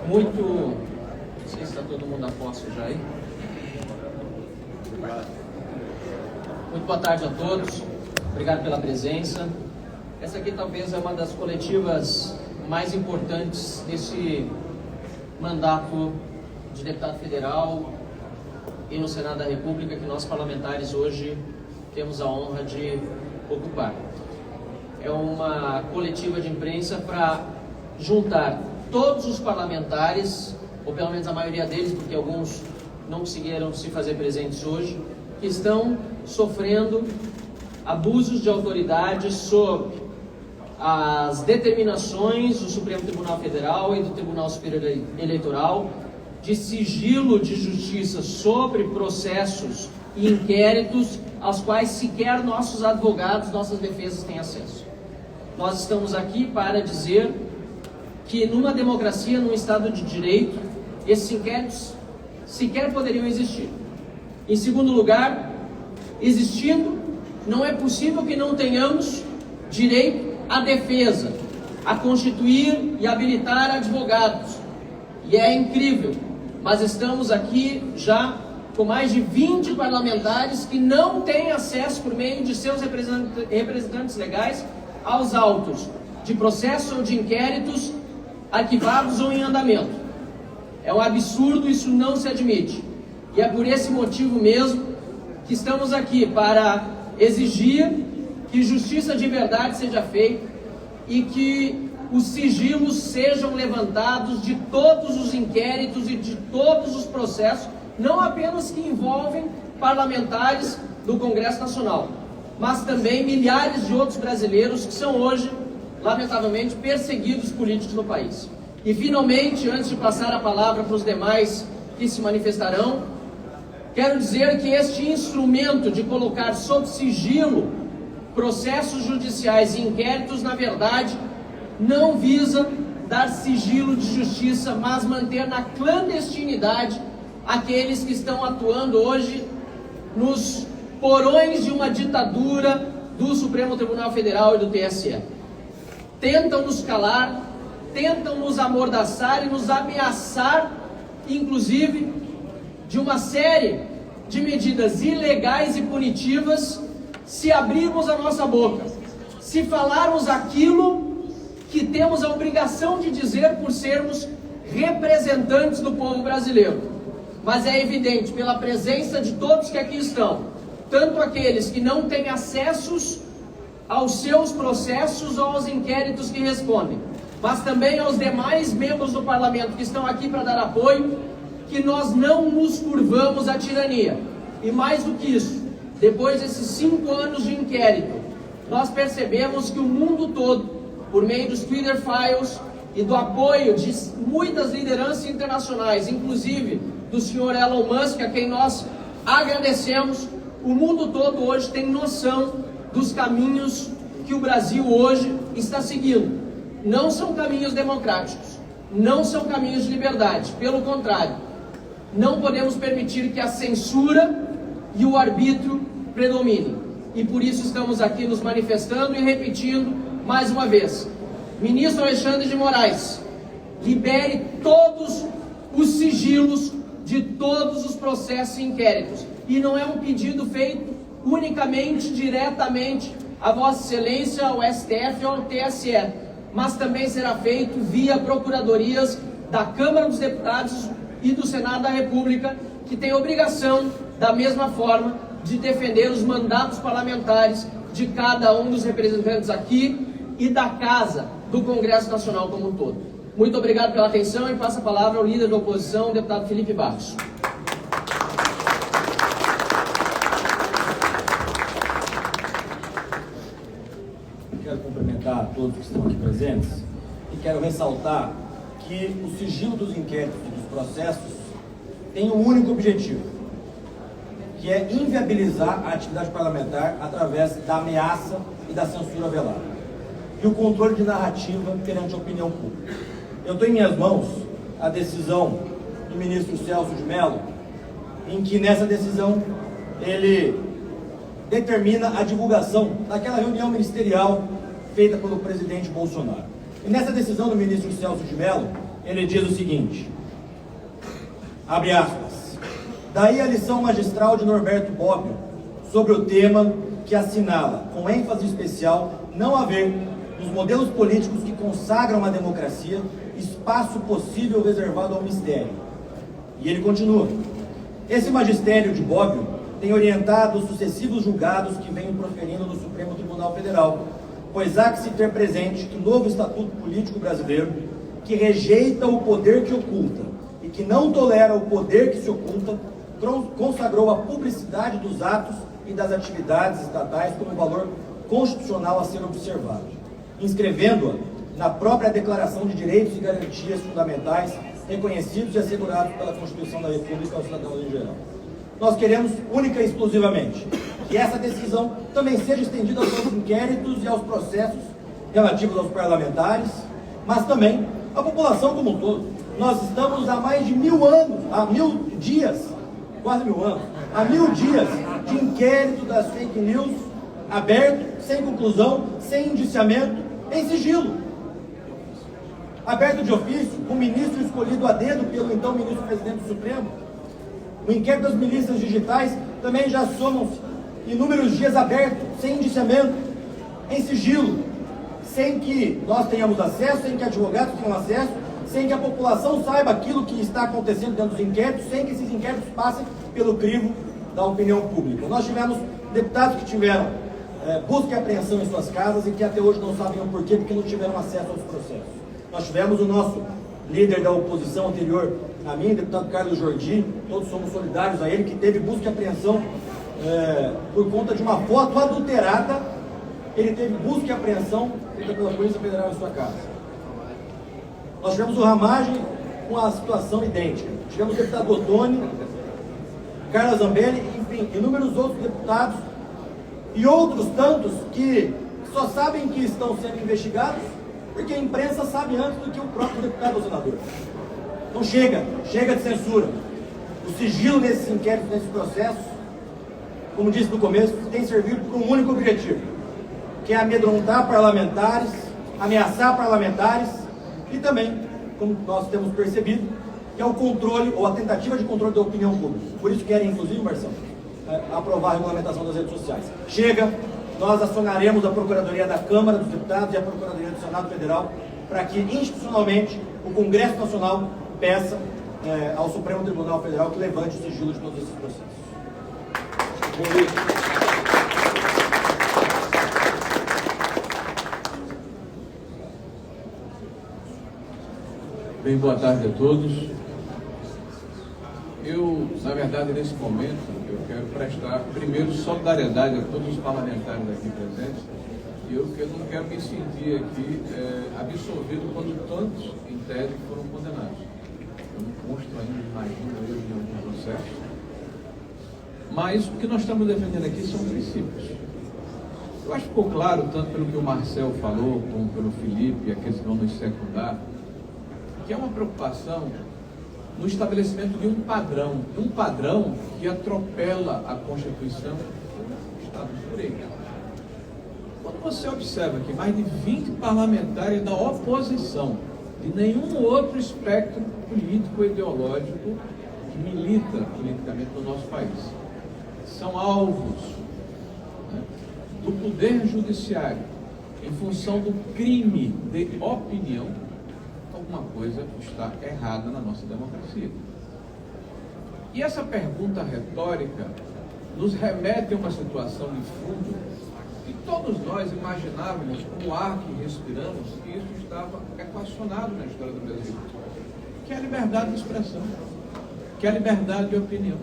Não sei se está todo mundo a posto já aí. Muito boa tarde a todos. Obrigado pela presença. Essa aqui talvez é uma das coletivas mais importantes desse mandato de deputado federal e no Senado da República que nós parlamentares hoje temos a honra de ocupar. É uma coletiva de imprensa para juntar todos os parlamentares, ou pelo menos a maioria deles, porque alguns não conseguiram se fazer presentes hoje, que estão sofrendo abusos de autoridade sob as determinações do Supremo Tribunal Federal e do Tribunal Superior Eleitoral de sigilo de justiça sobre processos e inquéritos aos quais sequer nossos advogados, nossas defesas têm acesso. Nós estamos aqui para dizer que numa democracia, num Estado de Direito, esses inquéritos sequer poderiam existir. Em segundo lugar, existindo, não é possível que não tenhamos direito à defesa, a constituir e habilitar advogados. E é incrível, mas estamos aqui já com mais de 20 parlamentares que não têm acesso por meio de seus representantes legais aos autos de processo ou de inquéritos arquivados ou em andamento. É um absurdo, isso não se admite. E é por esse motivo mesmo que estamos aqui para exigir que justiça de verdade seja feita e que os sigilos sejam levantados de todos os inquéritos e de todos os processos, não apenas que envolvem parlamentares do Congresso Nacional, mas também milhares de outros brasileiros que são hoje, lamentavelmente, perseguidos políticos no país. E finalmente, antes de passar a palavra para os demais que se manifestarão, quero dizer que este instrumento de colocar sob sigilo processos judiciais e inquéritos, na verdade, não visa dar sigilo de justiça, mas manter na clandestinidade aqueles que estão atuando hoje nos porões de uma ditadura do Supremo Tribunal Federal e do TSE. Tentam nos calar, tentam nos amordaçar e nos ameaçar, inclusive, de uma série de medidas ilegais e punitivas se abrirmos a nossa boca, se falarmos aquilo que temos a obrigação de dizer por sermos representantes do povo brasileiro. Mas é evidente, pela presença de todos que aqui estão, tanto aqueles que não têm acessos aos seus processos ou aos inquéritos que respondem, mas também aos demais membros do parlamento que estão aqui para dar apoio, que nós não nos curvamos à tirania. E mais do que isso, depois desses 5 anos de inquérito, nós percebemos que o mundo todo, por meio dos Twitter Files e do apoio de muitas lideranças internacionais, inclusive do senhor Elon Musk, a quem nós agradecemos, o mundo todo hoje tem noção dos caminhos que o Brasil hoje está seguindo. Não são caminhos democráticos, não são caminhos de liberdade, pelo contrário, não podemos permitir que a censura e o arbítrio predominem. E por isso estamos aqui nos manifestando e repetindo mais uma vez: ministro Alexandre de Moraes, libere todos os sigilos de todos os processos e inquéritos. E não é um pedido feito unicamente, diretamente a Vossa Excelência, ao STF ou ao TSE, mas também será feito via procuradorias da Câmara dos Deputados e do Senado da República, que tem obrigação, da mesma forma, de defender os mandatos parlamentares de cada um dos representantes aqui e da Casa do Congresso Nacional como um todo. Muito obrigado pela atenção e passo a palavra ao líder da oposição, o deputado Felipe Barros. Quero cumprimentar a todos que estão aqui presentes e quero ressaltar que o sigilo dos inquéritos e dos processos tem um único objetivo, que é inviabilizar a atividade parlamentar através da ameaça e da censura velada e o controle de narrativa perante a opinião pública. Eu tenho em minhas mãos a decisão do ministro Celso de Mello, em que nessa decisão ele determina a divulgação daquela reunião ministerial feita pelo presidente Bolsonaro. E nessa decisão do ministro Celso de Mello, ele diz o seguinte, abre aspas, daí a lição magistral de Norberto Bobbio sobre o tema que assinala, com ênfase especial, não haver, nos modelos políticos que consagram a democracia, espaço possível reservado ao mistério. E ele continua, esse magistério de Bobbio tem orientado os sucessivos julgados que venho proferindo no Supremo Tribunal Federal, pois há que se ter presente que o novo Estatuto Político Brasileiro, que rejeita o poder que oculta e que não tolera o poder que se oculta, consagrou a publicidade dos atos e das atividades estatais como valor constitucional a ser observado, inscrevendo-a na própria Declaração de Direitos e Garantias Fundamentais reconhecidos e assegurados pela Constituição da República aos cidadãos em geral. Nós queremos, única e exclusivamente, que essa decisão também seja estendida aos inquéritos e aos processos relativos aos parlamentares, mas também à população como um todo. Nós estamos há mais de 1000 anos, há 1000 dias, quase 1000 anos, há 1000 dias de inquérito das fake news aberto, sem conclusão, sem indiciamento, em sigilo. Aberto de ofício, com o ministro escolhido a dedo pelo então ministro presidente do Supremo. O inquérito das milícias digitais também já somam-se inúmeros dias abertos, sem indiciamento, em sigilo, sem que nós tenhamos acesso, sem que advogados tenham acesso, sem que a população saiba aquilo que está acontecendo dentro dos inquéritos, sem que esses inquéritos passem pelo crivo da opinião pública. Nós tivemos deputados que tiveram busca e apreensão em suas casas e que até hoje não sabem o porquê, porque não tiveram acesso aos processos. Nós tivemos o nosso líder da oposição anterior a mim, deputado Carlos Jordi, todos somos solidários a ele, que teve busca e apreensão por conta de uma foto adulterada. Ele teve busca e apreensão feita pela Polícia Federal em sua casa. Nós tivemos o Ramagem com a situação idêntica. Tivemos o deputado Ottoni, Carla Zambelli, enfim, inúmeros outros deputados e outros tantos que só sabem que estão sendo investigados porque a imprensa sabe antes do que o próprio deputado ou senador. Então chega de censura. O sigilo nesses inquéritos, nesses processos, como disse no começo, tem servido para um único objetivo, que é amedrontar parlamentares, ameaçar parlamentares e também, como nós temos percebido, que é o controle ou a tentativa de controle da opinião pública. Por isso querem, inclusive, Marcelo, aprovar a regulamentação das redes sociais. Chega, nós acionaremos a Procuradoria da Câmara dos Deputados e a Procuradoria do Senado Federal para que, institucionalmente, o Congresso Nacional peça ao Supremo Tribunal Federal que levante o sigilo de todos esses processos. Bem, boa tarde a todos. Eu, na verdade, nesse momento, eu quero prestar primeiro solidariedade a todos os parlamentares aqui presentes. Eu não quero me sentir aqui absolvido quando tantos, em tese, foram condenados. Eu não consto ainda, imagino eu, em algum processo. Mas o que nós estamos defendendo aqui são princípios. Eu acho que ficou claro, tanto pelo que o Marcel falou, como pelo Felipe e aqueles que vão nos secundar, que é uma preocupação no estabelecimento de um padrão que atropela a Constituição do Estado de Direito. Quando você observa que mais de 20 parlamentares da oposição, de nenhum outro espectro político ou ideológico que milita politicamente no nosso país, são alvos, né, do Poder Judiciário em função do crime de opinião, alguma coisa está errada na nossa democracia. E essa pergunta retórica nos remete a uma situação de fundo que todos nós imaginávamos, com o ar que respiramos, que isso estava equacionado na história do Brasil, que é a liberdade de expressão, que é a liberdade de opinião,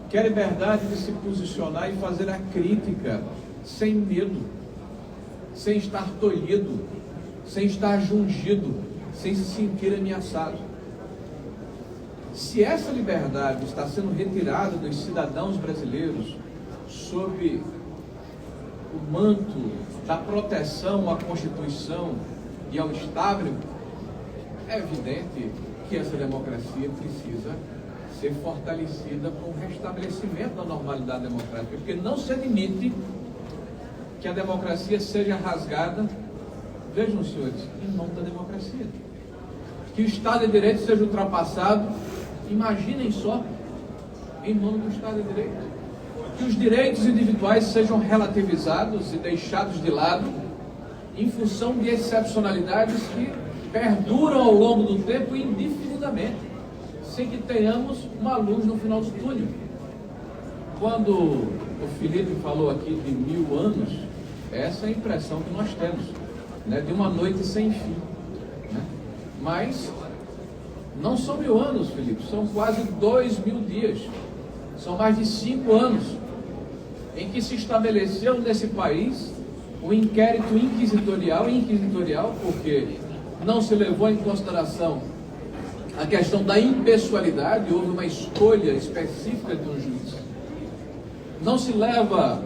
que é a liberdade de se posicionar e fazer a crítica sem medo, sem estar tolhido, sem estar jungido, sem se sentir ameaçado. Se essa liberdade está sendo retirada dos cidadãos brasileiros sob o manto da proteção à Constituição e ao Estado, é evidente que essa democracia precisa ser fortalecida com o restabelecimento da normalidade democrática, porque não se admite que a democracia seja rasgada, vejam, senhores, em nome da democracia. que o Estado de Direito seja ultrapassado, imaginem só, em nome do Estado de Direito, que os direitos individuais sejam relativizados e deixados de lado em função de excepcionalidades que perduram ao longo do tempo indefinidamente, sem que tenhamos uma luz no final do túnel. Quando o Felipe falou aqui de 1000 anos, essa é a impressão que nós temos, né, de uma noite sem fim, né? Mas não são 1000 anos, Felipe, são quase 2000 dias, são mais de 5 anos em que se estabeleceu nesse país o inquérito inquisitorial, porque não se levou em consideração a questão da impessoalidade, houve uma escolha específica de um juiz. Não se leva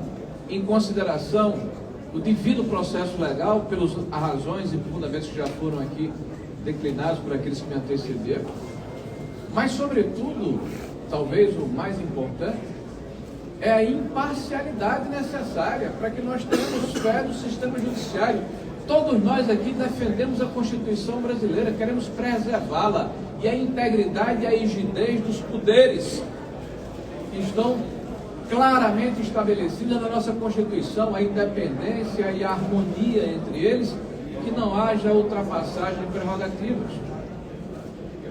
em consideração o devido processo legal, pelas razões e fundamentos que já foram aqui declinados por aqueles que me antecederam. Mas, sobretudo, talvez o mais importante, é a imparcialidade necessária para que nós tenhamos fé no sistema judiciário. Todos nós aqui defendemos a Constituição brasileira, queremos preservá-la, e a integridade e a rigidez dos poderes que estão claramente estabelecidas na nossa Constituição, a independência e a harmonia entre eles, que não haja ultrapassagem de prerrogativas.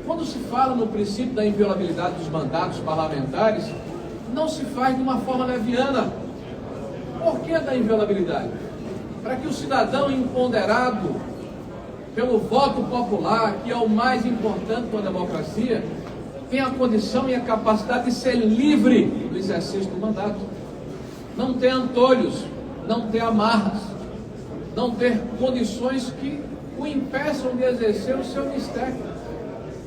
Quando se fala no princípio da inviolabilidade dos mandatos parlamentares, não se faz de uma forma leviana. Por que da inviolabilidade? Para que o cidadão empoderado pelo voto popular, que é o mais importante para a democracia, tenha a condição e a capacidade de ser livre do exercício do mandato. Não ter antolhos, não ter amarras, não ter condições que o impeçam de exercer o seu ministério,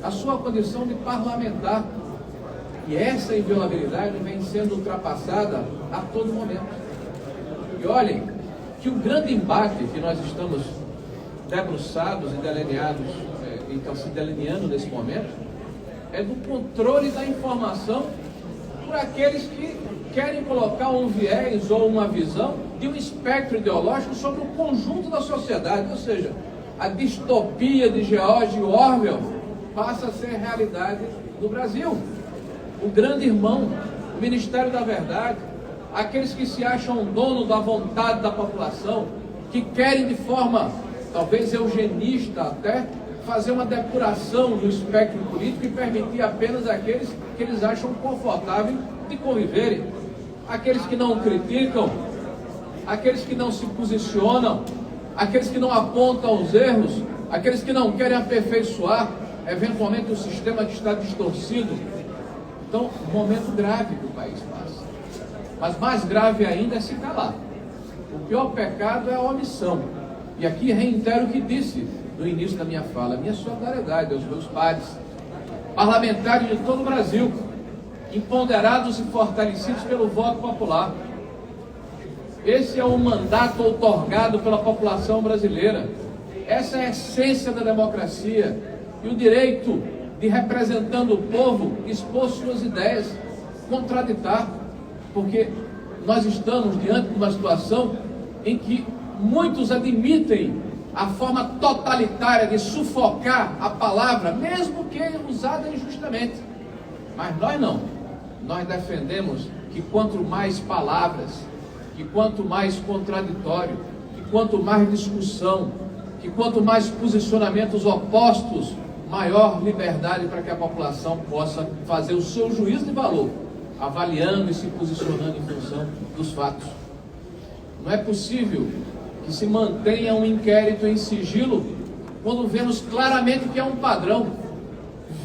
a sua condição de parlamentar. E essa inviolabilidade vem sendo ultrapassada a todo momento. E olhem que o grande embate que nós estamos debruçados e delineados, então se delineando nesse momento, é do controle da informação por aqueles que querem colocar um viés ou uma visão de um espectro ideológico sobre o conjunto da sociedade, ou seja, a distopia de George Orwell passa a ser realidade no Brasil. O grande irmão, o Ministério da Verdade, aqueles que se acham dono da vontade da população, que querem de forma, talvez eugenista até, fazer uma depuração do espectro político e permitir apenas aqueles que eles acham confortável de conviverem. Aqueles que não criticam, aqueles que não se posicionam, aqueles que não apontam os erros, aqueles que não querem aperfeiçoar, eventualmente, o sistema que está distorcido. Então, um momento grave que o país passa. Mas mais grave ainda é se calar. O pior pecado é a omissão. E aqui reitero o que disse no início da minha fala, minha solidariedade aos meus pares, parlamentares de todo o Brasil, empoderados e fortalecidos pelo voto popular. Esse é o mandato outorgado pela população brasileira. Essa é a essência da democracia e o direito de, representando o povo, expor suas ideias, contraditar, porque nós estamos diante de uma situação em que muitos admitem a forma totalitária de sufocar a palavra, mesmo que usada injustamente. Mas nós não. Nós defendemos que quanto mais palavras, que quanto mais contraditório, que quanto mais discussão, que quanto mais posicionamentos opostos, maior liberdade para que a população possa fazer o seu juízo de valor, avaliando e se posicionando em função dos fatos. Não é possível que se mantenha um inquérito em sigilo quando vemos claramente que é um padrão.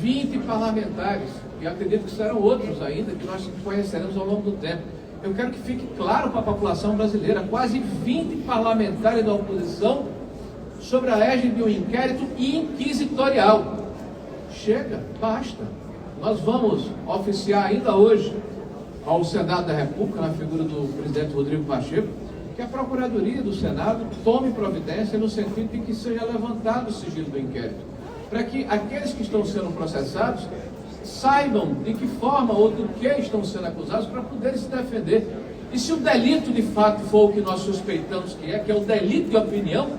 20 parlamentares, e acredito que serão outros ainda, que nós conheceremos ao longo do tempo. Eu quero que fique claro para a população brasileira, quase 20 parlamentares da oposição sobre a égide de um inquérito inquisitorial. Chega, basta. Nós vamos oficiar ainda hoje ao Senado da República, na figura do presidente Rodrigo Pacheco, que a Procuradoria do Senado tome providência no sentido de que seja levantado o sigilo do inquérito, para que aqueles que estão sendo processados saibam de que forma ou do que estão sendo acusados para poderem se defender. E se o delito de fato for o que nós suspeitamos que é o delito de opinião,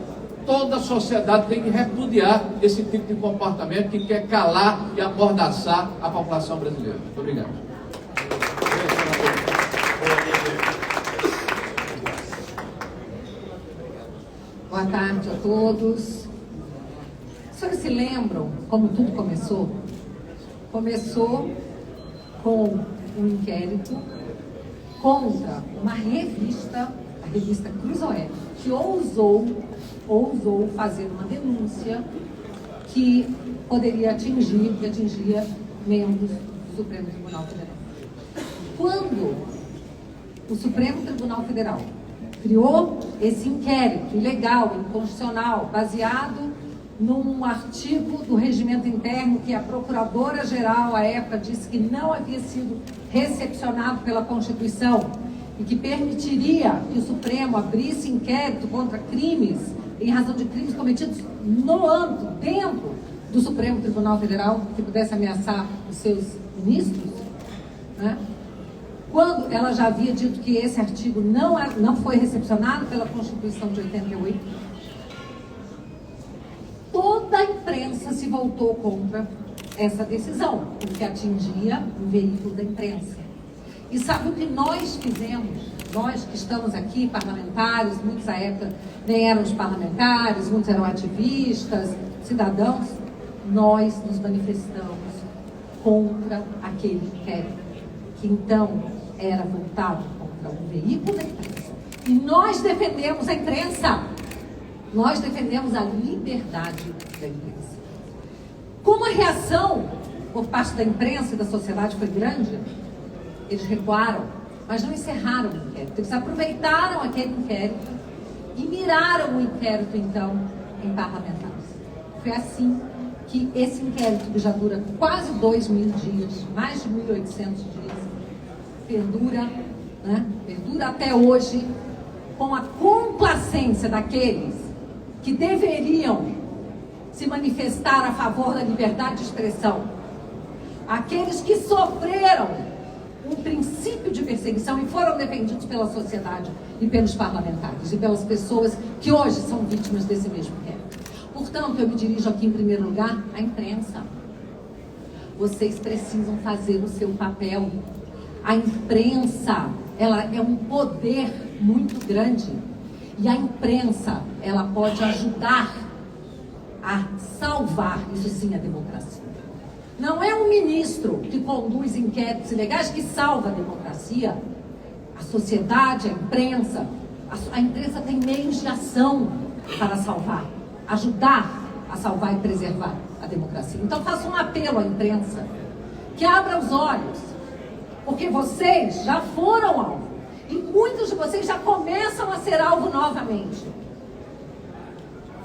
toda a sociedade tem que repudiar esse tipo de comportamento que quer calar e amordaçar a população brasileira. Muito obrigado. Boa tarde a todos. Os senhores se lembram como tudo começou? Começou com um inquérito contra uma revista, a revista Cruzoé, que ousou fazer uma denúncia que poderia atingir, que atingia membros do Supremo Tribunal Federal. Quando o Supremo Tribunal Federal criou esse inquérito ilegal, inconstitucional, baseado num artigo do regimento interno que a Procuradora-Geral, à época, disse que não havia sido recepcionado pela Constituição e que permitiria que o Supremo abrisse inquérito contra crimes, em razão de crimes cometidos no âmbito, dentro do Supremo Tribunal Federal, que pudesse ameaçar os seus ministros, né? Quando ela já havia dito que esse artigo não foi recepcionado pela Constituição de 88, toda a imprensa se voltou contra essa decisão, porque atingia um veículo da imprensa. E sabe o que nós fizemos? Nós que estamos aqui, parlamentares, muitos à época nem eram os parlamentares, muitos eram ativistas, cidadãos, nós nos manifestamos contra aquele inquérito, que então era voltado contra um veículo da imprensa. E nós defendemos a imprensa, nós defendemos a liberdade da imprensa. Como a reação por parte da imprensa e da sociedade foi grande, eles recuaram, mas não encerraram o inquérito. Eles aproveitaram aquele inquérito e miraram o inquérito, então, em parlamentares. Foi assim que esse inquérito, que já dura quase 2.000 dias, mais de 1.800 dias, perdura, né? Perdura até hoje, com a complacência daqueles que deveriam se manifestar a favor da liberdade de expressão, aqueles que sofreram um princípio de perseguição e foram defendidos pela sociedade e pelos parlamentares e pelas pessoas que hoje são vítimas desse mesmo inquérito. Portanto, eu me dirijo aqui em primeiro lugar à imprensa. Vocês precisam fazer o seu papel. A imprensa, ela é um poder muito grande. E a imprensa, ela pode ajudar a salvar, isso sim, a democracia. Não é um ministro que conduz inquéritos ilegais que salva a democracia. A sociedade, a imprensa tem meios de ação para salvar, ajudar a salvar e preservar a democracia. Então faço um apelo à imprensa, que abra os olhos, porque vocês já foram alvo, e muitos de vocês já começam a ser alvo novamente.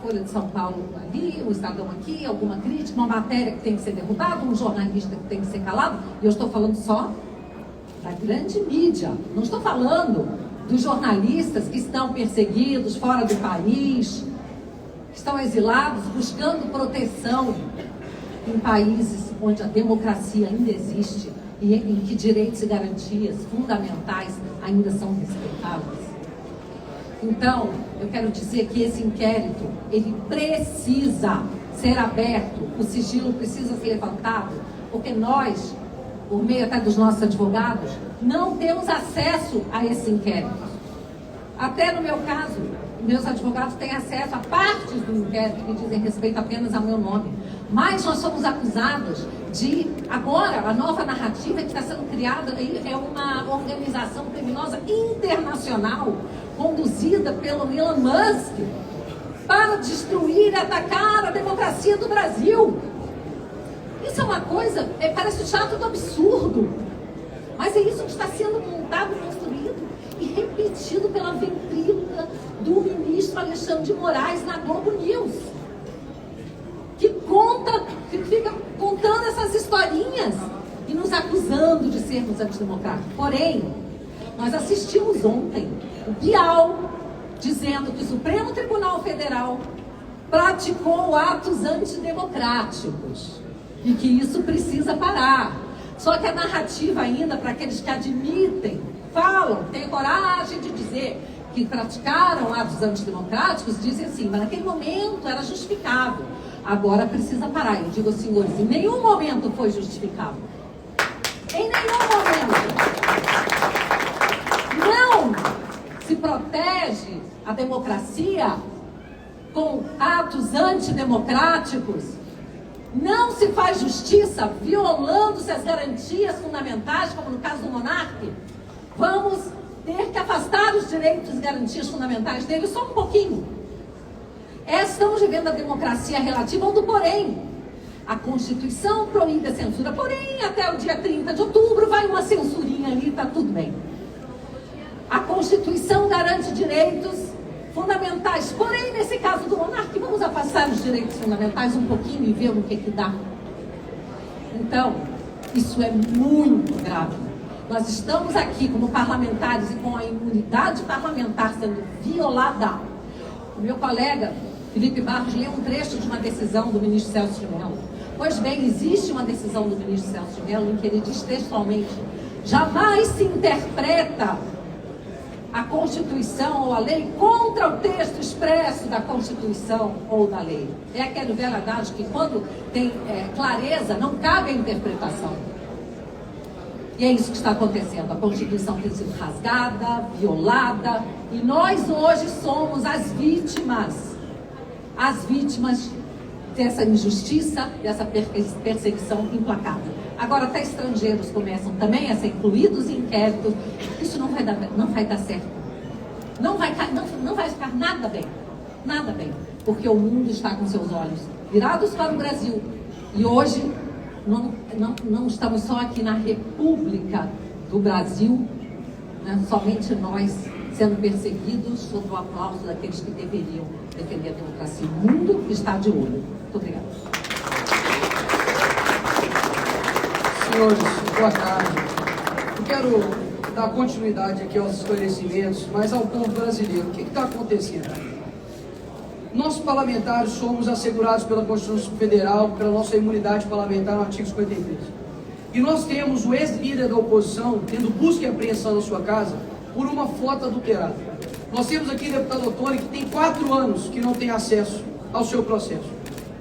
Folha de São Paulo ali, o Estadão aqui, alguma crítica, uma matéria que tem que ser derrubada, um jornalista que tem que ser calado. E eu estou falando só da grande mídia. Não estou falando dos jornalistas que estão perseguidos fora do país, que estão exilados, buscando proteção em países onde a democracia ainda existe e em que direitos e garantias fundamentais ainda são respeitados. Então, eu quero dizer que esse inquérito, ele precisa ser aberto, o sigilo precisa ser levantado, porque nós, por meio até dos nossos advogados, não temos acesso a esse inquérito. Até no meu caso, meus advogados têm acesso a partes do inquérito que dizem respeito apenas ao meu nome. Mas nós somos acusados de, agora, a nova narrativa que está sendo criada é uma organização criminosa internacional conduzida pelo Elon Musk para destruir e atacar a democracia do Brasil. Isso é uma coisa, parece chato do absurdo, mas é isso que está sendo montado, construído e repetido pela ventríloca do ministro Alexandre de Moraes na Globo News, que fica contando essas historinhas e nos acusando de sermos antidemocráticos. Porém, nós assistimos ontem o Bial dizendo que o Supremo Tribunal Federal praticou atos antidemocráticos e que isso precisa parar. Só que a narrativa ainda, para aqueles que admitem, falam, têm coragem de dizer que praticaram atos antidemocráticos dizem assim, mas naquele momento era justificável, agora precisa parar. Eu digo, senhores, em nenhum momento foi justificável. Em nenhum momento. Não se protege a democracia com atos antidemocráticos. Não se faz justiça violando-se as garantias fundamentais, como no caso do monarca. Vamos ter que afastar os direitos e garantias fundamentais dele só um pouquinho. Estamos vivendo a democracia relativa ao do porém. A Constituição proíbe a censura, porém, até o dia 30 de outubro vai uma censurinha ali, está tudo bem. A Constituição garante direitos fundamentais, porém, nesse caso do monarca, vamos afastar os direitos fundamentais um pouquinho e ver o que dá. Então, isso é muito grave. Nós estamos aqui como parlamentares e com a imunidade parlamentar sendo violada. O meu colega Felipe Barros leu um trecho de uma decisão do ministro Celso de Mello. Pois bem, existe uma decisão do ministro Celso de Mello em que ele diz textualmente: jamais se interpreta a Constituição ou a lei contra o texto expresso da Constituição ou da lei. É aquele velho adágio que quando tem clareza, não cabe a interpretação. E é isso que está acontecendo. A Constituição tem sido rasgada, violada, e nós hoje somos as vítimas dessa injustiça, dessa perseguição implacável. Agora até estrangeiros começam também a ser incluídos em inquéritos. Isso não vai dar certo. Não vai ficar nada bem, porque o mundo está com seus olhos virados para o Brasil. E hoje não estamos só aqui na República do Brasil, né, somente nós sendo perseguidos sob o aplauso daqueles que deveriam defender a democracia. O mundo está de olho. Muito obrigada. Senhores, boa tarde. Eu quero dar continuidade aqui aos esclarecimentos, mas ao povo brasileiro. O que está acontecendo? Nós parlamentares somos assegurados pela Constituição Federal, pela nossa imunidade parlamentar no artigo 53. E nós temos o ex-líder da oposição tendo busca e apreensão na sua casa por uma foto adulterada. Nós temos aqui o deputado Ottoni, que tem 4 anos que não tem acesso ao seu processo.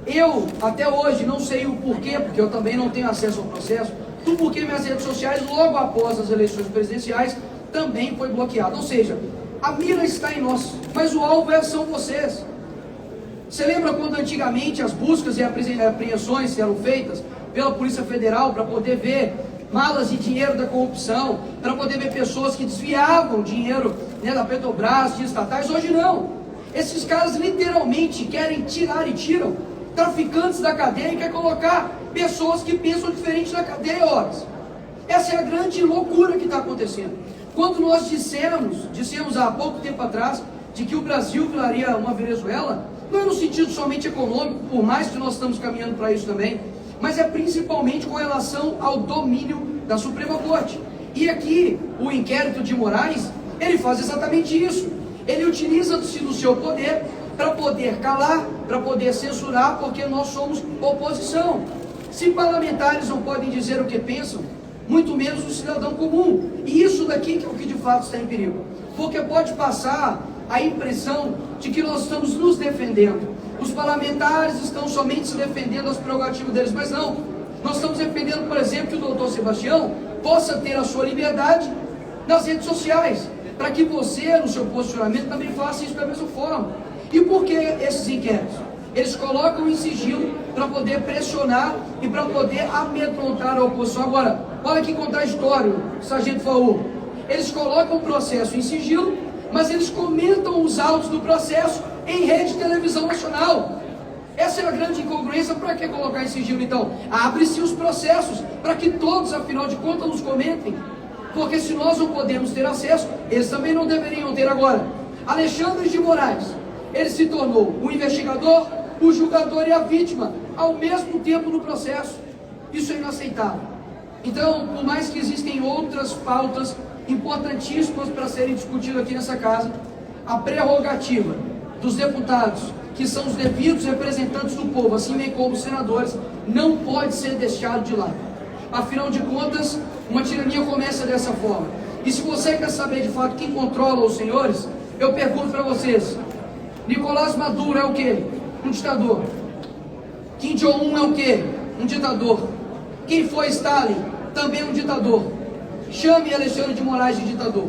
Eu, até hoje, não sei o porquê, porque eu também não tenho acesso ao processo, do porquê minhas redes sociais, logo após as eleições presidenciais, também foi bloqueada. Ou seja, a mira está em nós, mas o alvo são vocês. Você lembra quando antigamente as buscas e apreensões eram feitas pela Polícia Federal para poder ver malas de dinheiro da corrupção, para poder ver pessoas que desviavam dinheiro, né, da Petrobras, de estatais? Hoje não. Esses caras literalmente querem tirar e tiram traficantes da cadeia e querem colocar pessoas que pensam diferente na cadeia, horas. Essa é a grande loucura que está acontecendo. Quando nós dissemos há pouco tempo atrás de que o Brasil viraria uma Venezuela, não é no sentido somente econômico, por mais que nós estamos caminhando para isso também, mas é principalmente com relação ao domínio da Suprema Corte. E aqui, o inquérito de Moraes, ele faz exatamente isso. Ele utiliza-se do seu poder para poder calar, para poder censurar, porque nós somos oposição. Se parlamentares não podem dizer o que pensam, muito menos o cidadão comum. E isso daqui que é o que de fato está em perigo. Porque pode passar a impressão de que nós estamos nos defendendo. Os parlamentares estão somente se defendendo das prerrogativas deles, mas não. Nós estamos defendendo, por exemplo, que o doutor Sebastião possa ter a sua liberdade nas redes sociais, para que você, no seu posicionamento, também faça isso da mesma forma. E por que esses inquéritos? Eles colocam em sigilo para poder pressionar e para poder amedrontar a oposição. Agora, olha que contraditório, Sargento Faur. Eles colocam o processo em sigilo, mas eles comentam os autos do processo em rede de televisão nacional. Essa é a grande incongruência. Para que colocar em sigilo então? Abre-se os processos para que todos, afinal de contas, nos comentem. Porque se nós não podemos ter acesso, eles também não deveriam ter. Agora, Alexandre de Moraes, ele se tornou o investigador, o julgador e a vítima ao mesmo tempo no processo. Isso é inaceitável. Então, por mais que existem outras pautas importantíssimas para serem discutidas aqui nessa casa, a prerrogativa dos deputados, que são os devidos representantes do povo, assim bem como os senadores, não pode ser deixado de lado. Afinal de contas, uma tirania começa dessa forma. E se você quer saber de fato quem controla os senhores, Eu pergunto para vocês, Nicolás Maduro é o quê? Um ditador. Kim Jong-un é o quê? Um ditador. Quem foi Stalin? Também um ditador. Chame Alexandre de Moraes de ditador.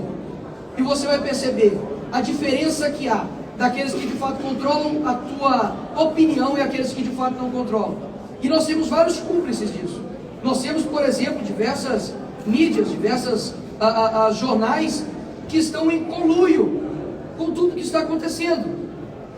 E você vai perceber a diferença que há daqueles que de fato controlam a tua opinião e aqueles que de fato não controlam. E nós temos vários cúmplices disso. Nós temos, por exemplo, diversas mídias, diversas jornais que estão em conluio com tudo que está acontecendo.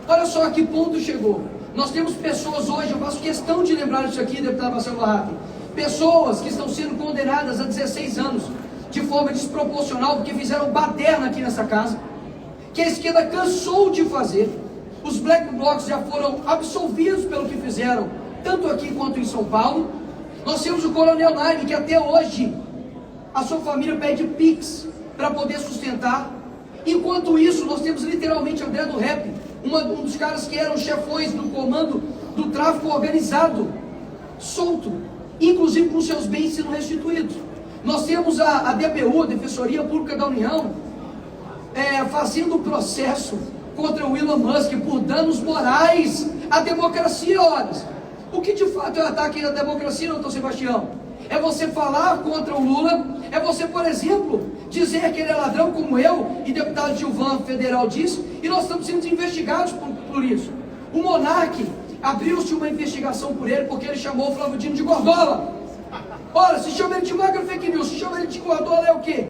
Olha só a que ponto chegou. Nós temos pessoas hoje, eu faço questão de lembrar isso aqui, deputado Marcelo Larrapi, pessoas que estão sendo condenadas a 16 anos de forma desproporcional porque fizeram baderna aqui nessa casa, que a esquerda cansou de fazer. Os black blocs já foram absolvidos pelo que fizeram, tanto aqui quanto em São Paulo. Nós temos o Coronel Naime, que até hoje a sua família pede Pix para poder sustentar. Enquanto isso, nós temos literalmente André do Rap, um dos caras que eram chefões do comando do tráfico organizado, solto, inclusive com seus bens sendo restituídos. Nós temos a DPU, a Defensoria Pública da União, fazendo processo contra o Elon Musk por danos morais à democracia. Olha, o que de fato é o ataque à democracia, doutor Sebastião? É você falar contra o Lula, é você, por exemplo, dizer que ele é ladrão como eu e deputado Gilvan Federal disse, e nós estamos sendo investigados por isso. O Monark, abriu-se uma investigação por ele porque ele chamou o Flávio Dino de Gordola. Olha, se chama ele de macro fake news, se chama ele de Gordola é o quê?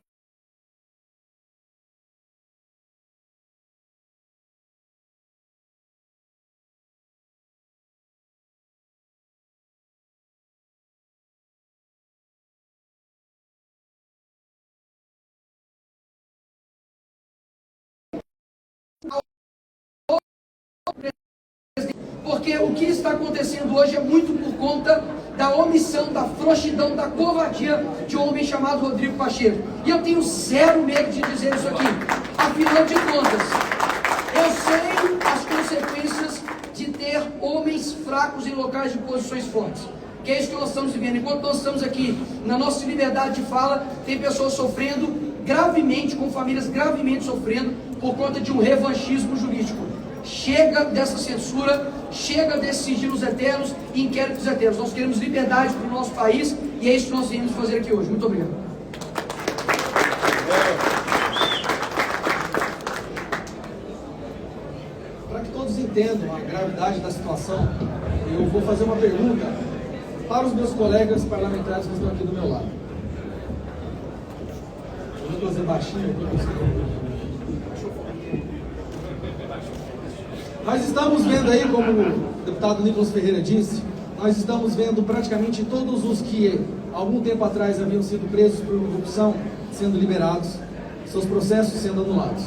Porque o que está acontecendo hoje é muito por conta da omissão, da frouxidão, da covardia de um homem chamado Rodrigo Pacheco. E eu tenho zero medo de dizer isso aqui. Afinal de contas, eu sei as consequências de ter homens fracos em locais de posições fortes. Que é isso que nós estamos vivendo. Enquanto nós estamos aqui na nossa liberdade de fala, tem pessoas sofrendo gravemente, com famílias gravemente sofrendo por conta de um revanchismo jurídico. Chega dessa censura, chega desses sigilos eternos e inquéritos eternos. Nós queremos liberdade para o nosso país e é isso que nós viemos fazer aqui hoje. Muito obrigado. Para que todos entendam a gravidade da situação, eu vou fazer uma pergunta para os meus colegas parlamentares que estão aqui do meu lado. Eu vou fazer baixinho aqui. Nós estamos vendo aí, como o deputado Nicolas Ferreira disse, nós estamos vendo praticamente todos os que algum tempo atrás haviam sido presos por corrupção sendo liberados, seus processos sendo anulados.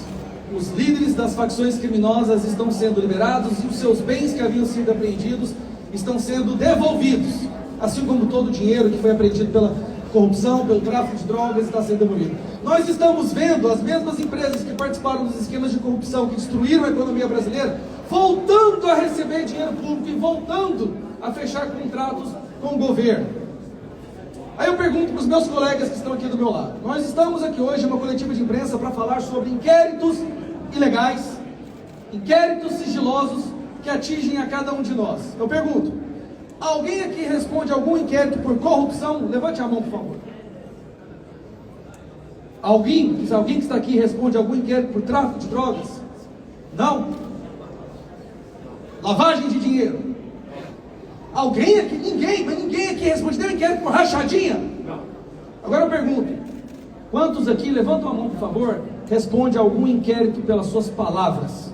Os líderes das facções criminosas estão sendo liberados e os seus bens que haviam sido apreendidos estão sendo devolvidos, assim como todo o dinheiro que foi apreendido pela corrupção, pelo tráfico de drogas está sendo devolvido. Nós estamos vendo as mesmas empresas que participaram dos esquemas de corrupção que destruíram a economia brasileira voltando a receber dinheiro público e voltando a fechar contratos com o governo. Aí eu pergunto para os meus colegas que estão aqui do meu lado. Nós estamos aqui hoje em uma coletiva de imprensa para falar sobre inquéritos ilegais, inquéritos sigilosos que atingem a cada um de nós. Eu pergunto, alguém aqui responde algum inquérito por corrupção? Levante a mão, por favor. Alguém que está aqui responde algum inquérito por tráfico de drogas? Não? Lavagem de dinheiro? Alguém aqui? Ninguém aqui responde nenhum inquérito por rachadinha? Agora eu pergunto, quantos aqui, levantam a mão, por favor, responde algum inquérito pelas suas palavras?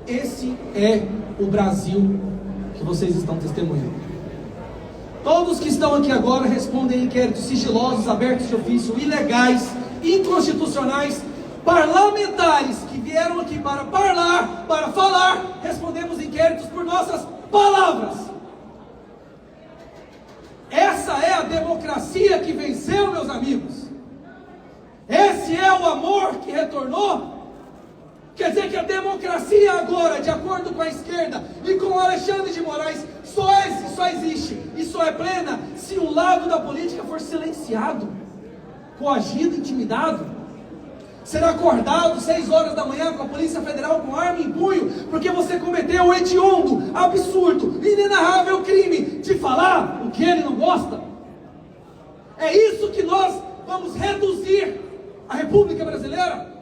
Esse é o Brasil que vocês estão testemunhando. Todos que estão aqui agora respondem inquéritos sigilosos, abertos de ofício, ilegais, inconstitucionais. Parlamentares que vieram aqui para falar, respondemos inquéritos por nossas palavras. Essa é a democracia que venceu, meus amigos. Esse é o amor que retornou. Quer dizer que a democracia agora, de acordo com a esquerda e com Alexandre de Moraes, só existe e só é plena se um lado da política for silenciado, coagido, intimidado. será acordado 6 horas da manhã com a Polícia Federal com arma em punho, porque você cometeu o hediondo, absurdo, inenarrável crime de falar o que ele não gosta? É isso que nós vamos reduzir a República Brasileira?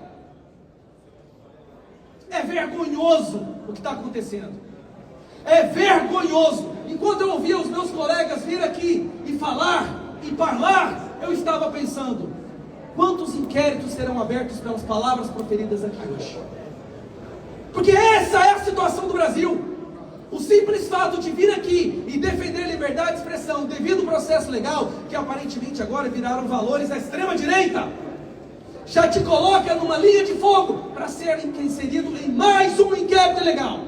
É vergonhoso o que está acontecendo. É vergonhoso. Enquanto eu ouvia os meus colegas vir aqui e falar, e falar, eu estava pensando: quantos inquéritos serão abertos pelas palavras proferidas aqui hoje? Porque essa é a situação do Brasil. O simples fato de vir aqui e defender liberdade de expressão devido ao processo legal, que aparentemente agora viraram valores da extrema-direita, já te coloca numa linha de fogo para ser inserido em mais um inquérito ilegal.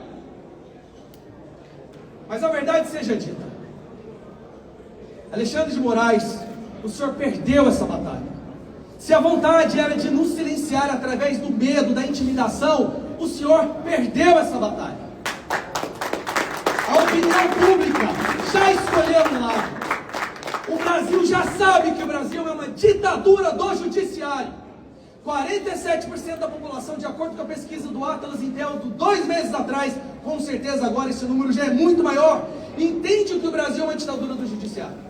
Mas a verdade seja dita, Alexandre de Moraes, o senhor perdeu essa batalha. Se a vontade era de nos silenciar através do medo, da intimidação, o senhor perdeu essa batalha. A opinião pública já escolheu um lado. O Brasil já sabe que o Brasil é uma ditadura do judiciário. 47% da população, de acordo com a pesquisa do Atlas Intel, de 2 meses atrás, com certeza agora esse número já é muito maior, entende que o Brasil é uma ditadura do judiciário.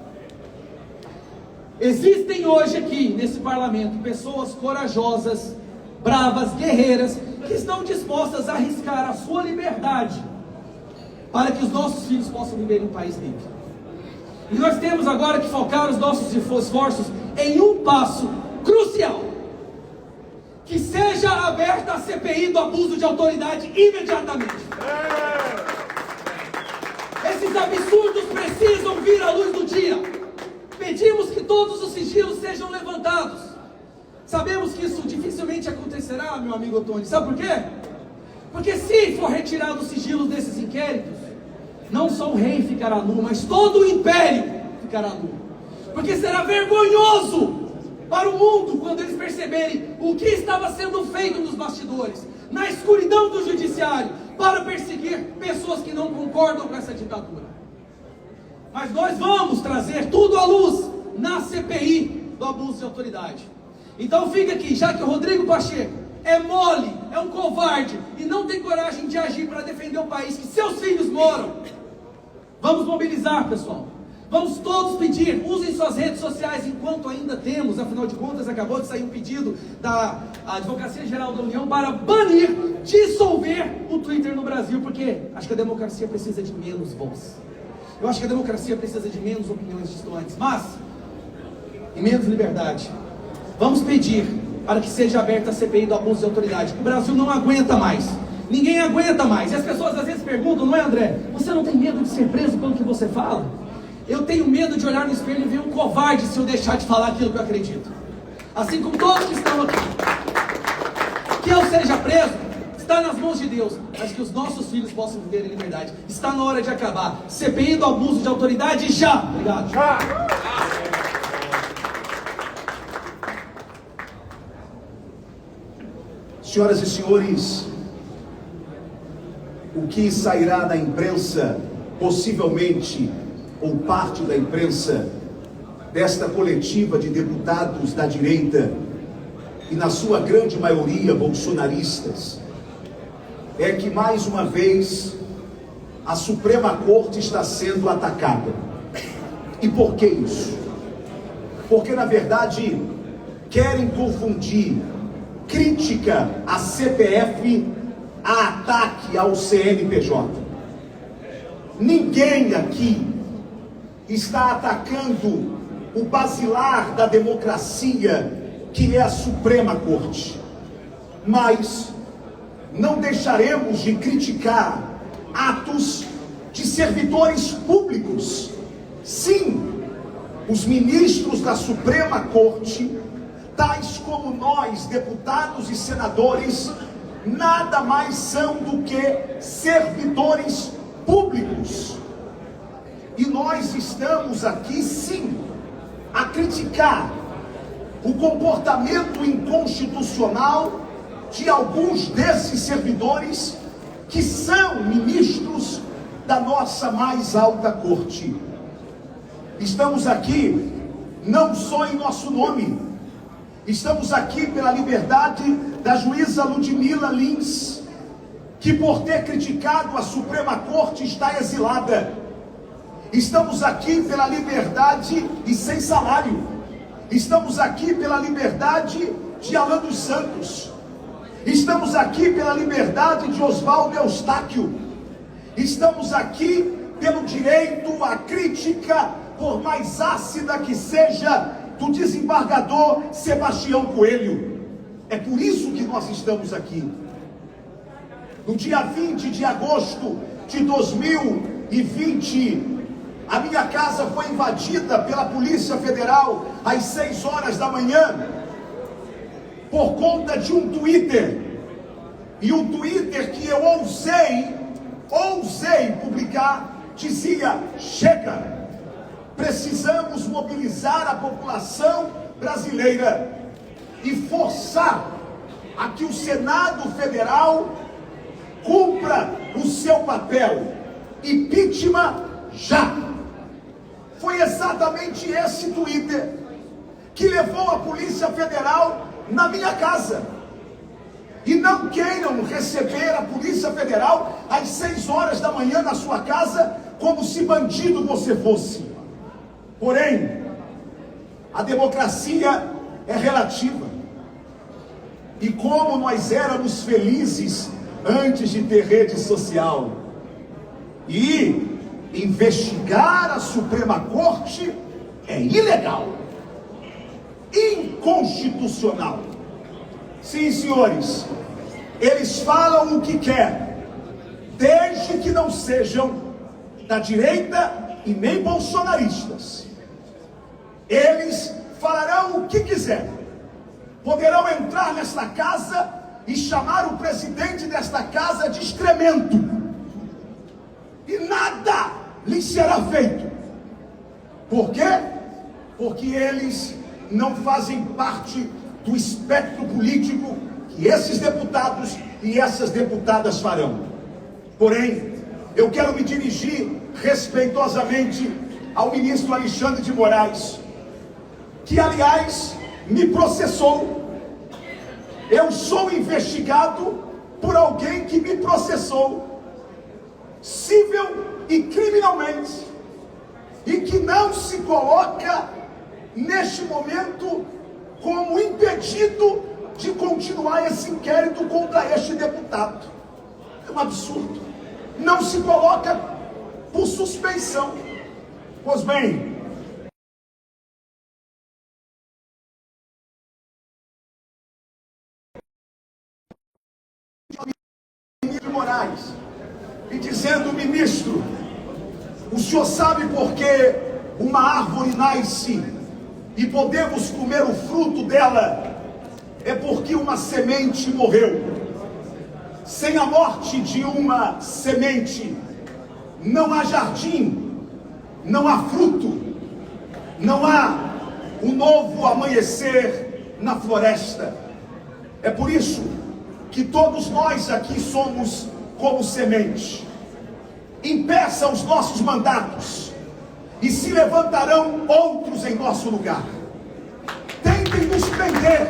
Existem hoje aqui, nesse parlamento, pessoas corajosas, bravas, guerreiras, que estão dispostas a arriscar a sua liberdade para que os nossos filhos possam viver em um país livre. E nós temos agora que focar os nossos esforços em um passo crucial: que seja aberta a CPI do abuso de autoridade imediatamente. Esses absurdos precisam vir à luz do dia. Pedimos que todos os sigilos sejam levantados. Sabemos que isso dificilmente acontecerá, meu amigo Tony. Sabe por quê? Porque se for retirado os sigilos desses inquéritos, não só o rei ficará nu, mas todo o império ficará nu. Porque será vergonhoso para o mundo quando eles perceberem o que estava sendo feito nos bastidores, na escuridão do judiciário, para perseguir pessoas que não concordam com essa ditadura. Mas nós vamos trazer tudo à luz na CPI do abuso de autoridade. Então fica aqui, já que o Rodrigo Pacheco é mole, é um covarde e não tem coragem de agir para defender o país que seus filhos moram, vamos mobilizar, pessoal. Vamos todos pedir, usem suas redes sociais enquanto ainda temos, afinal de contas acabou de sair um pedido da Advocacia Geral da União para banir, dissolver o Twitter no Brasil, porque acho que a democracia precisa de menos voz. Eu acho que a democracia precisa de menos opiniões distantes, mas e menos liberdade. Vamos pedir para que seja aberta a CPI do abuso de autoridade. O Brasil não aguenta mais. Ninguém aguenta mais. E as pessoas às vezes perguntam, não é, André? Você não tem medo de ser preso pelo que você fala? Eu tenho medo de olhar no espelho e ver um covarde se eu deixar de falar aquilo que eu acredito. Assim como todos que estão aqui. Que eu seja preso está nas mãos de Deus, mas que os nossos filhos possam viver em liberdade. Está na hora de acabar. CPI do abuso de autoridade já. Obrigado. Senhoras e senhores, o que sairá da imprensa, possivelmente, ou parte da imprensa, desta coletiva de deputados da direita, e na sua grande maioria bolsonaristas, é que mais uma vez a Suprema Corte está sendo atacada. E por que isso? Porque na verdade querem confundir crítica à CPF a ataque ao CNPJ. Ninguém aqui está atacando o basilar da democracia, que é a Suprema Corte. Mas não deixaremos de criticar atos de servidores públicos. Sim, os ministros da Suprema Corte, tais como nós, deputados e senadores, nada mais são do que servidores públicos. E nós estamos aqui, sim, a criticar o comportamento inconstitucional de alguns desses servidores que são ministros da nossa mais alta corte. Estamos aqui não só em nosso nome, Estamos aqui pela liberdade da juíza Ludmila Lins, que por ter criticado a Suprema Corte está exilada. Estamos aqui pela liberdade e sem salário. Estamos aqui pela liberdade de Alan dos Santos. Estamos aqui pela liberdade de Oswaldo Eustáquio. Estamos aqui pelo direito à crítica, por mais ácida que seja, do desembargador Sebastião Coelho. É por isso que nós estamos aqui. No dia 20 de agosto de 2020, a minha casa foi invadida pela Polícia Federal às 6 horas da manhã, por conta de um Twitter. E o Twitter que eu ousei publicar, dizia: chega! Precisamos mobilizar a população brasileira e forçar a que o Senado Federal cumpra o seu papel. Impeachment já! Foi exatamente esse Twitter que levou a Polícia Federal na minha casa. E não queiram receber a Polícia Federal às 6 horas da manhã na sua casa como se bandido você fosse. Porém, a democracia é relativa. E como nós éramos felizes antes de ter rede social. E investigar a Suprema Corte é ilegal, inconstitucional. Sim, senhores, eles falam o que querem, desde que não sejam da direita e nem bolsonaristas. Eles falarão o que quiserem. Poderão entrar nesta casa e chamar o presidente desta casa de excremento. E nada lhes será feito. Por quê? Porque eles não fazem parte do espectro político que esses deputados e essas deputadas farão. Porém, eu quero me dirigir respeitosamente ao ministro Alexandre de Moraes, que, aliás, me processou. Eu sou investigado por alguém que me processou, civil e criminalmente, e que não se coloca, neste momento, como impedido de continuar esse inquérito contra este deputado. É um absurdo. Não se coloca por suspeição. Pois bem, Moraes, e dizendo: ministro, o senhor sabe por que uma árvore nasce e podemos comer o fruto dela? É porque uma semente morreu. Sem a morte de uma semente, não há jardim, não há fruto, não há um novo amanhecer na floresta. É por isso que todos nós aqui somos como semente. Impeça os nossos mandatos e se levantarão outros em nosso lugar. Tentem nos prender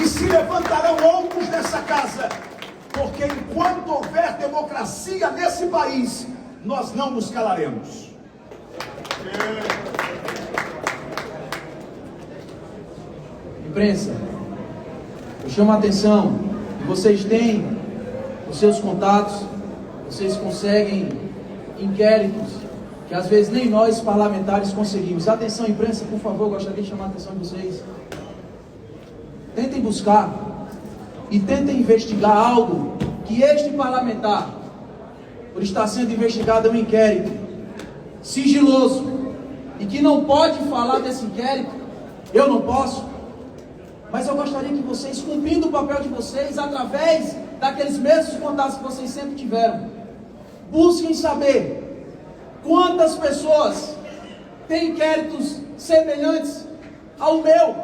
e se levantarão outros nessa casa, porque enquanto houver democracia nesse país, nós não nos calaremos. Imprensa, eu chamo a atenção que vocês têm os seus contatos, vocês conseguem inquéritos que às vezes nem nós parlamentares conseguimos. Atenção, imprensa, por favor, gostaria de chamar a atenção de vocês. Tentem buscar e tentem investigar algo que este parlamentar, por estar sendo investigado, é um inquérito sigiloso e que não pode falar desse inquérito. Eu não posso, mas eu gostaria que vocês, cumprindo o papel de vocês, através daqueles mesmos contatos que vocês sempre tiveram, busquem saber quantas pessoas têm inquéritos semelhantes ao meu,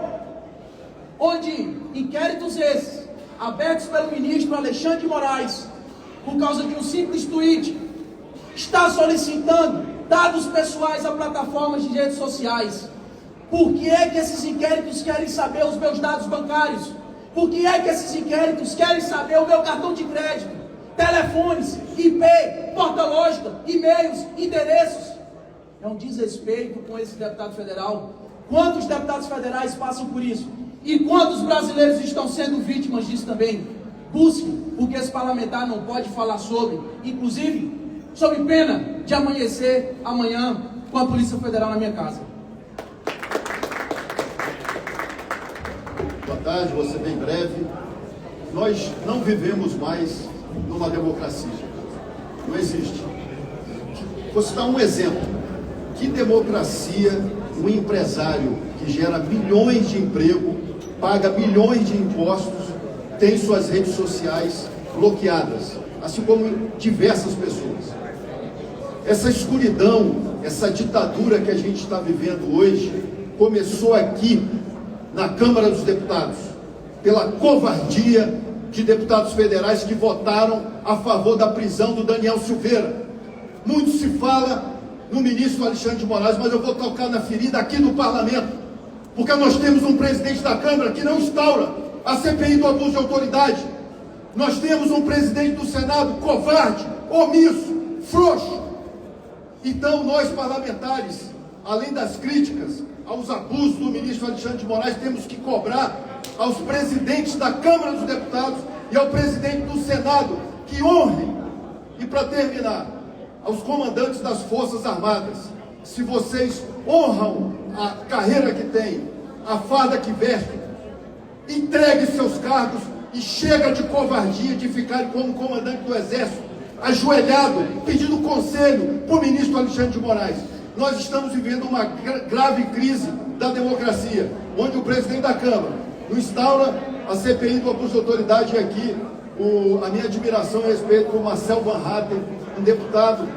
onde inquéritos esses, abertos pelo ministro Alexandre de Moraes, por causa de um simples tweet, está solicitando dados pessoais a plataformas de redes sociais. Por que é que esses inquéritos querem saber os meus dados bancários? Por que é que esses inquéritos querem saber o meu cartão de crédito, telefones, IP, porta lógica, e-mails, endereços? É um desrespeito com esse deputado federal. Quantos deputados federais passam por isso? E quantos brasileiros estão sendo vítimas disso também? Busque, porque esse parlamentar não pode falar sobre, inclusive, sob pena de amanhecer amanhã com a Polícia Federal na minha casa. Boa tarde, vou ser bem breve. Nós não vivemos mais numa democracia. Não existe. Vou citar um exemplo. Que democracia um empresário que gera milhões de emprego, paga milhões de impostos, tem suas redes sociais bloqueadas, assim como diversas pessoas. Essa escuridão, essa ditadura que a gente está vivendo hoje, começou aqui na Câmara dos Deputados, pela covardia de deputados federais que votaram a favor da prisão do Daniel Silveira. Muito se fala no ministro Alexandre de Moraes, mas eu vou tocar na ferida aqui no parlamento, porque nós temos um presidente da Câmara que não instaura a CPI do abuso de autoridade. Nós temos um presidente do Senado covarde, omisso, frouxo. Então nós parlamentares, além das críticas aos abusos do ministro Alexandre de Moraes, temos que cobrar aos presidentes da Câmara dos Deputados e ao presidente do Senado que honrem. E para terminar, aos comandantes das Forças Armadas, se vocês honram a carreira que têm, a farda que vestem, entregue seus cargos e chega de covardia de ficarem como comandante do Exército, ajoelhado, pedindo conselho para o ministro Alexandre de Moraes. Nós estamos vivendo uma grave crise da democracia, onde o presidente da Câmara não instaura a CPI do abuso de autoridade. E aqui a minha admiração e respeito por Marcel Van Hatten, um deputado,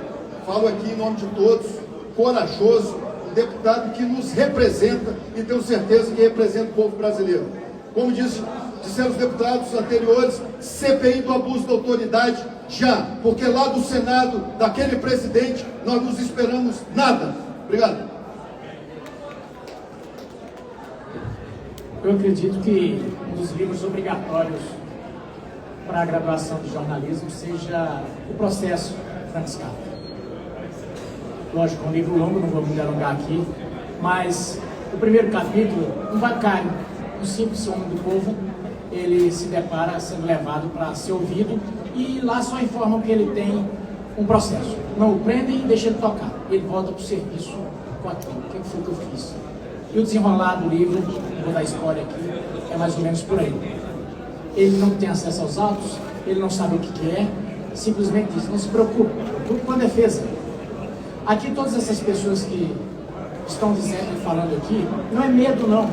falo aqui em nome de todos, corajoso, um deputado que nos representa e tenho certeza que representa o povo brasileiro. Como disseram os deputados anteriores, CPI do abuso de autoridade já, porque lá do Senado, daquele presidente, nós não esperamos nada. Obrigado. Eu acredito que um dos livros obrigatórios para a graduação de jornalismo seja o Processo Francis Kafka. Lógico, é um livro longo, não vou me alongar aqui, mas o primeiro capítulo, um bancário, um simples homem do povo, ele se depara sendo levado para ser ouvido e lá só informam que ele tem um processo. Não o prendem e deixam ele tocar. Ele volta para o serviço com aquilo. O que foi que eu fiz? E o desenrolar do livro, vou dar a história aqui, é mais ou menos por aí. Ele não tem acesso aos autos, ele não sabe o que é, simplesmente diz, não se preocupe, preocupe com a defesa. Aqui todas essas pessoas que estão dizendo e falando aqui, não é medo não.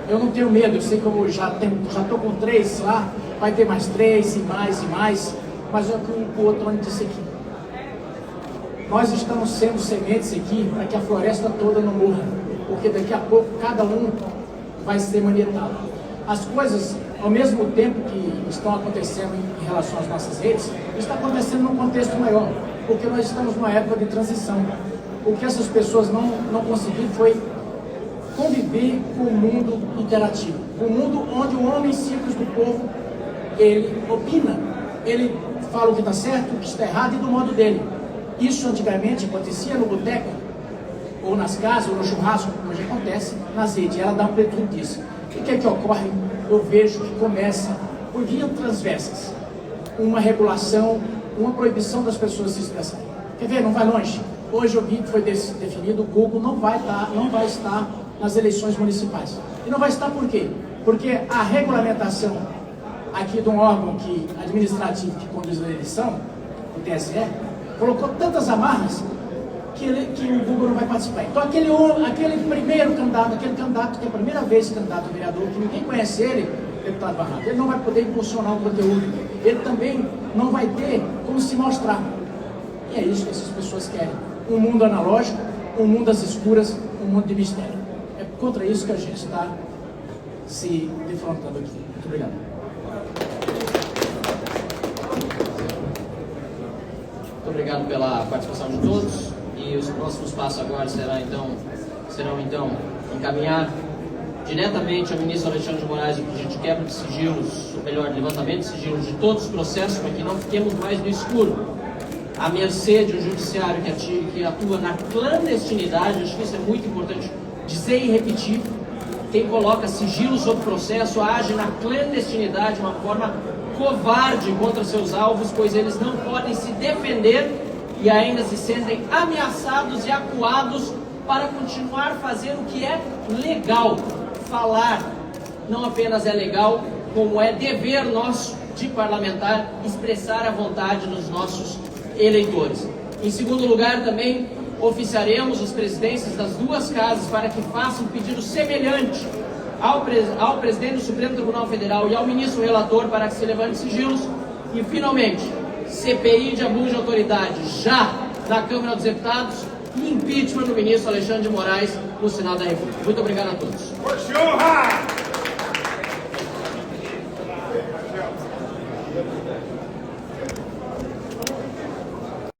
Eu não tenho medo, eu sei que eu já estou com 3 lá, vai ter mais 3 e mais, mas é o que o outro ano disse aqui. Nós estamos sendo sementes aqui para que a floresta toda não morra, porque daqui a pouco cada um vai ser manietado. As coisas, ao mesmo tempo que estão acontecendo em relação às nossas redes, está acontecendo num contexto maior, porque nós estamos numa época de transição. O que essas pessoas não conseguiram foi conviver com o mundo interativo, com o mundo onde o homem simples do povo, ele opina, ele fala o que está certo, o que está errado e do modo dele. Isso antigamente acontecia no boteco, ou nas casas, ou no churrasco, como hoje acontece nas redes. Ela dá um amplitude disso. E o que é que ocorre? Eu vejo que começa por vias transversas, uma regulação, uma proibição das pessoas se expressarem. Quer ver? Não vai longe. Hoje eu vi que foi definido, o Google não vai estar nas eleições municipais. E não vai estar por quê? Porque a regulamentação aqui de um órgão administrativo que conduz a eleição, o TSE, colocou tantas amarras que o Google não vai participar. Então aquele primeiro candidato, aquele candidato que é a primeira vez candidato a vereador, que ninguém conhece ele, deputado Barrato, ele não vai poder impulsionar o conteúdo. Ele também não vai ter como se mostrar. E é isso que essas pessoas querem. Um mundo analógico, um mundo às escuras, um mundo de mistério. É contra isso que a gente está se defrontando aqui. Muito obrigado. Muito obrigado pela participação de todos. E os próximos passos agora serão então encaminhar diretamente ao ministro Alexandre de Moraes o pedido de quebra de sigilos, ou melhor, levantamento de sigilos de todos os processos, para que não fiquemos mais no escuro, à mercê de um judiciário que atua na clandestinidade. Acho que isso é muito importante dizer e repetir. Quem coloca sigilo sobre processo age na clandestinidade, de uma forma covarde contra seus alvos, pois eles não podem se defender e ainda se sentem ameaçados e acuados para continuar fazendo o que é legal. Falar não apenas é legal, como é dever nosso de parlamentar expressar a vontade dos nossos eleitores. Em segundo lugar, também oficiaremos os presidentes das duas casas para que façam um pedido semelhante ao presidente do Supremo Tribunal Federal e ao ministro relator para que se levante sigilos. E, finalmente, CPI de abuso de autoridade já na Câmara dos Deputados e impeachment do ministro Alexandre de Moraes no Senado da República. Muito obrigado a todos.